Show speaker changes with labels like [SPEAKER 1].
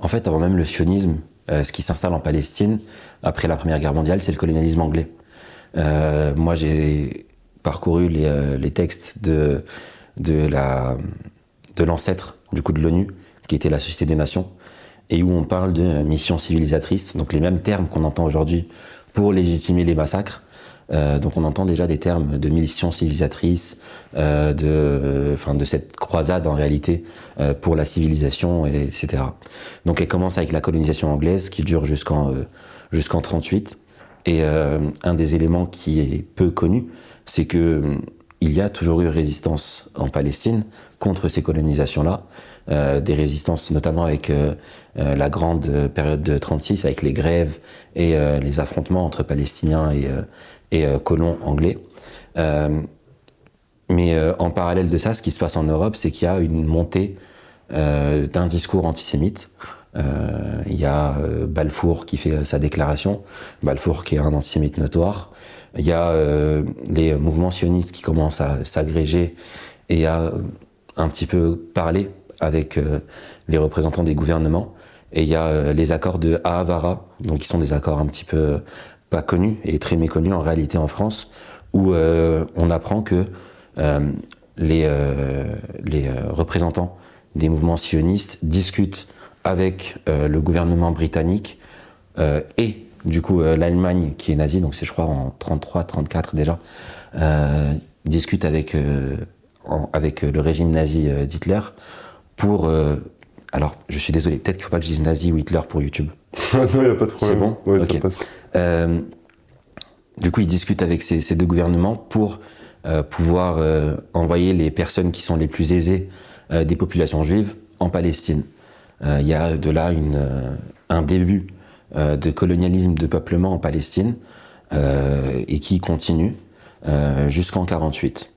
[SPEAKER 1] En fait, avant même le sionisme, ce qui s'installe en Palestine, après la Première Guerre mondiale, c'est le colonialisme anglais. Moi, j'ai parcouru les textes de l'ancêtre du coup de l'ONU, qui était la Société des Nations, et où on parle de mission civilisatrice, donc les mêmes termes qu'on entend aujourd'hui pour légitimer les massacres. Donc on entend déjà des termes de mission civilisatrice, de cette croisade en réalité pour la civilisation, etc. Donc elle commence avec la colonisation anglaise qui dure jusqu'en 38. Et un des éléments qui est peu connu, c'est que il y a toujours eu résistance en Palestine contre ces colonisations-là, des résistances notamment avec la grande période de 36, avec les grèves et les affrontements entre Palestiniens et colons anglais. Mais en parallèle de ça, ce qui se passe en Europe, c'est qu'il y a une montée d'un discours antisémite. Il y a Balfour qui fait sa déclaration, Balfour qui est un antisémite notoire. Il y a les mouvements sionistes qui commencent à s'agréger et à un petit peu parler avec les représentants des gouvernements. Et il y a les accords de Ahavara, donc qui sont des accords un petit peu pas connus et très méconnus en réalité en France, où on apprend que les représentants des mouvements sionistes discutent avec le gouvernement britannique et du coup l'Allemagne qui est nazie, donc c'est je crois en 33-34 déjà, discute avec le régime nazi d'Hitler pour... alors je suis désolé, peut-être qu'il ne faut pas que je dise nazi ou Hitler pour YouTube.
[SPEAKER 2] Non, il n'y a pas de problème.
[SPEAKER 1] C'est bon?
[SPEAKER 2] Ouais,
[SPEAKER 1] okay.
[SPEAKER 2] Ça passe.
[SPEAKER 1] Du coup, ils discutent avec ces deux gouvernements pour pouvoir envoyer les personnes qui sont les plus aisées des populations juives en Palestine. Il y a de là un début de colonialisme de peuplement en Palestine et qui continue jusqu'en 48.